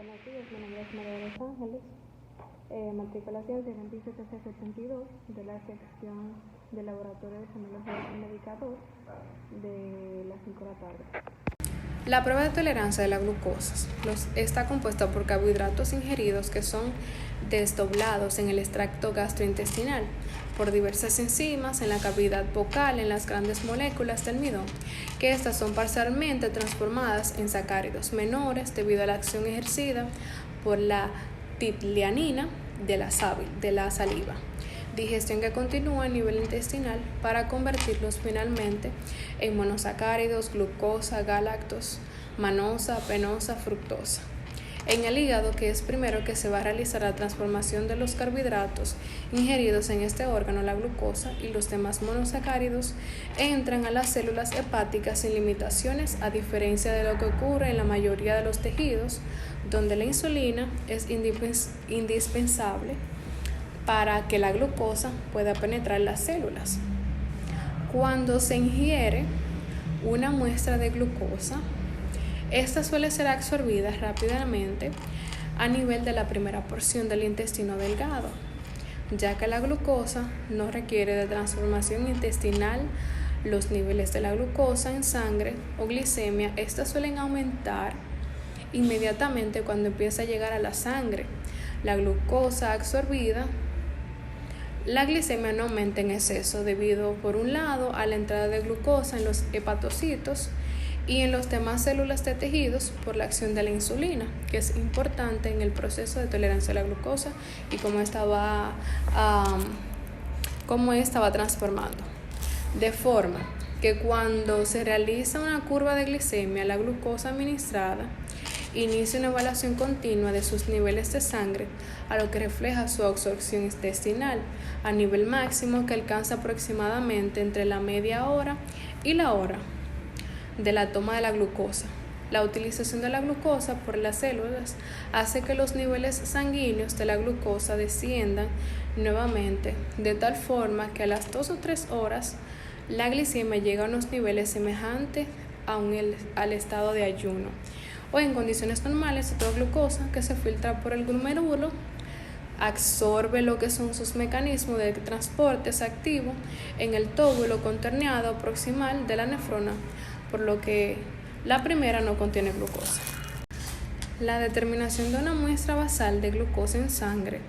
Buenos días, mi nombre es María de los Ángeles, matriculación 77C72 de la sección de Laboratorio de Semiología y Medicador de las 5 de la tarde. La prueba de tolerancia de la glucosa está compuesta por carbohidratos ingeridos que son desdoblados en el extracto gastrointestinal por diversas enzimas en la cavidad bucal en las grandes moléculas del almidón, que estas son parcialmente transformadas en sacáridos menores debido a la acción ejercida por la tiplianina de la saliva. Digestión que continúa a nivel intestinal para convertirlos finalmente en monosacáridos, glucosa, galactos, manosa, penosa, fructosa. En el hígado, que es primero que se va a realizar la transformación de los carbohidratos ingeridos en este órgano, la glucosa y los demás monosacáridos entran a las células hepáticas sin limitaciones, a diferencia de lo que ocurre en la mayoría de los tejidos, donde la insulina es indispensable para que la glucosa pueda penetrar las células. Cuando se ingiere una muestra de glucosa, esta suele ser absorbida rápidamente a nivel de la primera porción del intestino delgado, ya que la glucosa no requiere de transformación intestinal. Los niveles de la glucosa en sangre o glicemia, estas suelen aumentar inmediatamente cuando empieza a llegar a la sangre. La glucosa absorbida, la glicemia no aumenta en exceso debido, por un lado, a la entrada de glucosa en los hepatocitos y en las demás células de tejidos por la acción de la insulina, que es importante en el proceso de tolerancia a la glucosa y cómo esta va transformando. De forma que cuando se realiza una curva de glicemia, la glucosa administrada inicia una evaluación continua de sus niveles de sangre, a lo que refleja su absorción intestinal a nivel máximo, que alcanza aproximadamente entre la media hora y la hora de la toma de la glucosa. La utilización de la glucosa por las células hace que los niveles sanguíneos de la glucosa desciendan nuevamente, de tal forma que a las 2 o 3 horas la glicemia llega a unos niveles semejantes al estado de ayuno, o en condiciones normales otra glucosa que se filtra por el glomérulo, absorbe lo que son sus mecanismos de transporte activo en el túbulo contorneado proximal de la nefrona, por lo que la primera no contiene glucosa. La determinación de una muestra basal de glucosa en sangre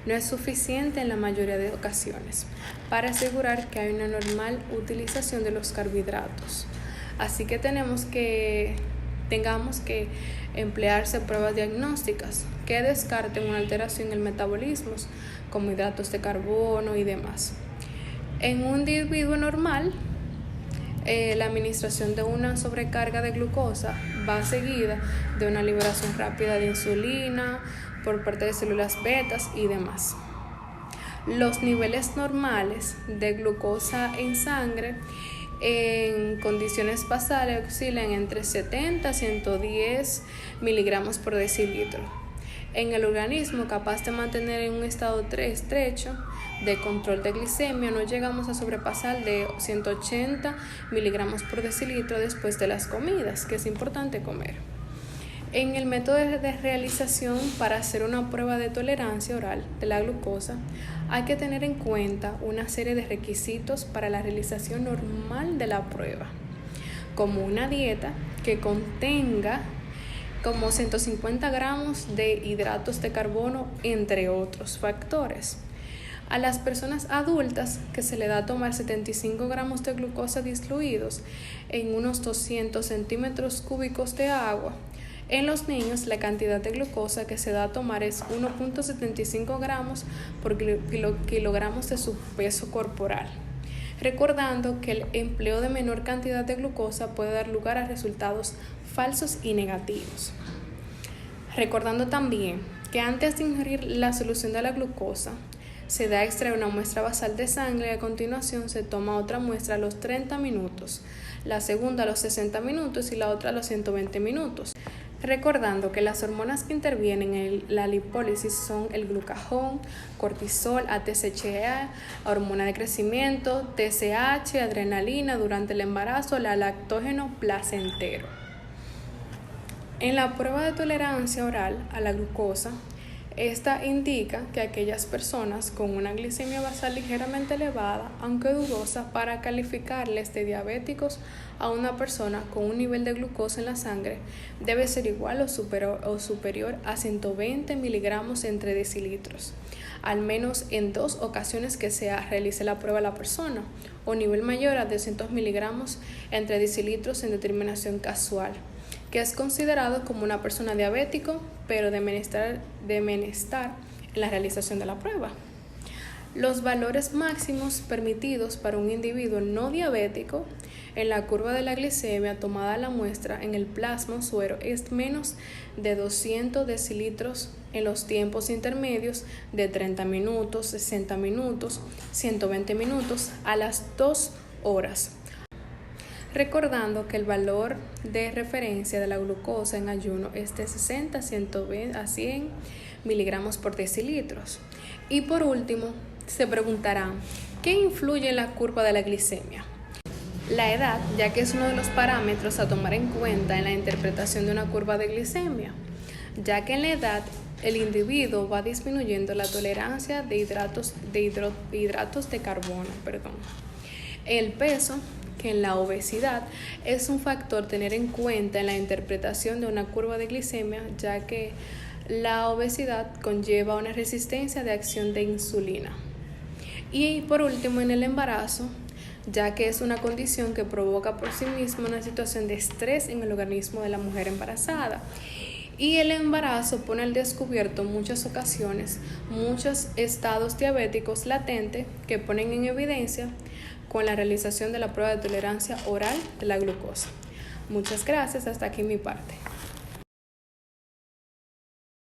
no es suficiente en la mayoría de ocasiones para asegurar que hay una normal utilización de los carbohidratos. Así que tengamos que emplearse pruebas diagnósticas que descarten una alteración en el metabolismo, como hidratos de carbono y demás. En un individuo normal, la administración de una sobrecarga de glucosa va seguida de una liberación rápida de insulina por parte de células betas y demás. Los niveles normales de glucosa en sangre en condiciones basales oscilan entre 70 a 110 miligramos por decilitro. En el organismo capaz de mantener en un estado estrecho de control de glicemia, no llegamos a sobrepasar de 180 miligramos por decilitro después de las comidas, que es importante comer. En el método de realización para hacer una prueba de tolerancia oral de la glucosa, hay que tener en cuenta una serie de requisitos para la realización normal de la prueba, como una dieta que contenga como 150 gramos de hidratos de carbono, entre otros factores. A las personas adultas, que se le da a tomar 75 gramos de glucosa diluidos en unos 200 centímetros cúbicos de agua. En los niños, la cantidad de glucosa que se da a tomar es 1.75 gramos por kilogramos de su peso corporal, recordando que el empleo de menor cantidad de glucosa puede dar lugar a resultados falsos y negativos. Recordando también que antes de ingerir la solución de la glucosa, se da a extraer una muestra basal de sangre y a continuación se toma otra muestra a los 30 minutos, la segunda a los 60 minutos y la otra a los 120 minutos. Recordando que las hormonas que intervienen en la lipólisis son el glucagón, cortisol, ACTH, hormona de crecimiento, TSH, adrenalina durante el embarazo, la lactógeno placentero. En la prueba de tolerancia oral a la glucosa, esta indica que aquellas personas con una glicemia basal ligeramente elevada, aunque dudosa, para calificarles de diabéticos a una persona con un nivel de glucosa en la sangre debe ser igual o superior a 120 miligramos entre decilitros, al menos en 2 ocasiones que se realice la prueba a la persona, o nivel mayor a 200 miligramos entre decilitros en determinación casual, que es considerado como una persona diabético, pero de bienestar en la realización de la prueba. Los valores máximos permitidos para un individuo no diabético en la curva de la glicemia tomada la muestra en el plasma o suero es menos de 200 decilitros en los tiempos intermedios de 30 minutos, 60 minutos, 120 minutos a las 2 horas. Recordando que el valor de referencia de la glucosa en ayuno es de 60 a 100 miligramos por decilitros. Y por último, se preguntarán, ¿qué influye en la curva de la glicemia? La edad, ya que es uno de los parámetros a tomar en cuenta en la interpretación de una curva de glicemia, ya que en la edad el individuo va disminuyendo la tolerancia de hidratos de carbono. El peso, que en la obesidad es un factor a tener en cuenta en la interpretación de una curva de glicemia, ya que la obesidad conlleva una resistencia de acción de insulina. Y por último, en el embarazo, ya que es una condición que provoca por sí misma una situación de estrés en el organismo de la mujer embarazada. Y el embarazo pone al descubierto en muchas ocasiones muchos estados diabéticos latentes que ponen en evidencia con la realización de la prueba de tolerancia oral de la glucosa. Muchas gracias, hasta aquí mi parte.